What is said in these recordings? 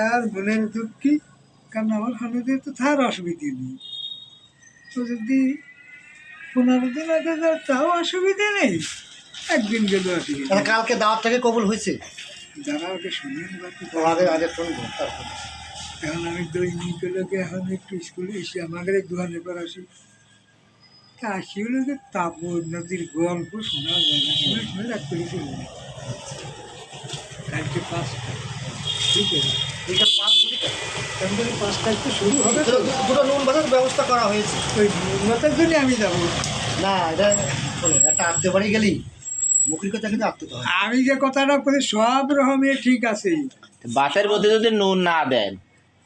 আর মনের দুঃখী, কারণ আমার হানুদের তো তার অসুবিধে নেই। তো যদি 15 দিন আগে যায় তাও অসুবিধে নেই, একদিন গেলে অসুবিধা তাহলে নেই। কালকে দাওয়াত থেকে কবুল হয়েছে? যারা ওকে শুনেন বাকি আগে আগে শুনবো তারপর। এখন আমি দৈনিক লোকে এখন একটু স্কুলে এসে আমাদের দোকানে পর আসি, তা আসি হলো যে তাপর নদীর গল্প শোনা যায় না, শুনে শুনে রাখতে চলে যায়। কালকে 5টা, ঠিক আছে, বিকাল 5 ঘটিকা কারণ 5টায় তো শুরু হবে। তো দুটো নুন ভাজার ব্যবস্থা করা হয়েছে। ওই মতের জন্য আমি যাবো। না এটা শোনো, একটা আত্মীয় বাড়ি গেলি মুখের কথা কিন্তু আত্মীয় হয়। আমি যে কথাটা বলি সব রকমের ঠিক আছে। ভাতের মধ্যে যদি নুন না দেন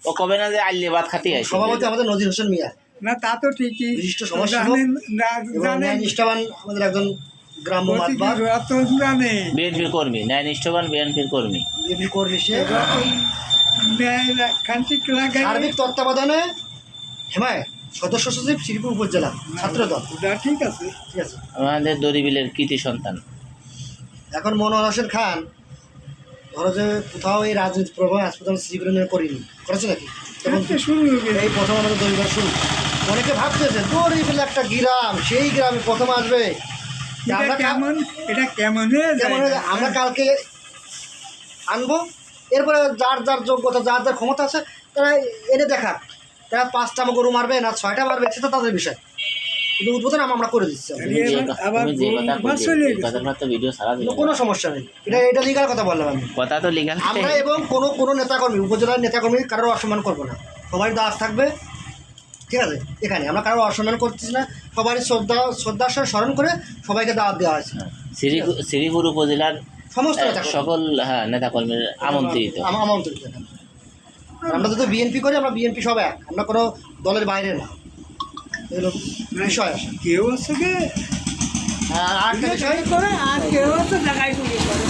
ও কবে না যে আইলে ভাত খাতে আসে। সভাপতি আমাদের নজির হোসেন মিয়া, না তা তো ঠিকই, বিশিষ্ট সমাজসেবক জানেন এবং জানেন ন্যায়নিষ্ঠাবান আমাদের একজন গ্রাম্য মাতবার রতন জানে, বিএনপির কর্মী, ন্যায় নিষ্ঠবান বিএনপির কর্মী। বিএনপি কর্মী। সে রতন ন্যায় খান্তিক লাগাই সার্বিক তত্ত্বাবধানে হেমায়ত সদস্য সচিব শ্রীপুর উপজেলা ছাত্রদল। ওটা ঠিক আছে। ঠিক আছে। আমাদের দরিবিলের কৃতি সন্তান। এখন মনোহর হোসেন খান ধরো যে কোথাও এই রাজনীতি প্রভাব হাসপাতাল শ্রীপুরে করিনি, করেছে নাকি? এবং তো শুরু হবে এই প্রথম আমাদের দরিবার শুরু। অনেকে ভাবতেছে দরিবিল একটা গ্রাম, সেই গ্রামে প্রথম আসবে। এটা কেমন, এটা কেমন হয়ে যায়? যেমন আমরা কালকে আনবো, এরপরে যার যার যোগ্যতা যার যার ক্ষমতা আছে তারা এনে দেখা, তারা 5টা গরু মারবে না 6টা মারবে সেটা তাদের বিষয়, কিন্তু উদ্বোধন আমরা করে দিচ্ছি। আবার ভিডিও সারা দিন কোনো সমস্যা নেই, এটা লিগাল কথা বললাম আমি। কথা তো লিগাল। আমরা এবং কোনো নেতাকর্মী, উপজেলার নেতাকর্মী কারোর অসম্মান করবো না, সবারই দাস থাকবে। ঠিক আছে, এখানে আমরা কারোর অসম্মান করতেছি না, সবারই শ্রদ্ধার সাথে স্মরণ করে সবাইকে দাওয়াত দেওয়া হয়েছে। শ্রীপুর উপজেলার সমস্ত সকল নেতাকর্মীর আমন্ত্রিত। আমন্ত্রিত। আমরা যদি বিএনপি করি, আমরা বিএনপি সব এক, আমরা কোনো দলের বাইরে না, এগুলো বিষয় আসে। কেউ আছে কে আর একটা বিষয় করে, আর কেউ আছে দেখাই করে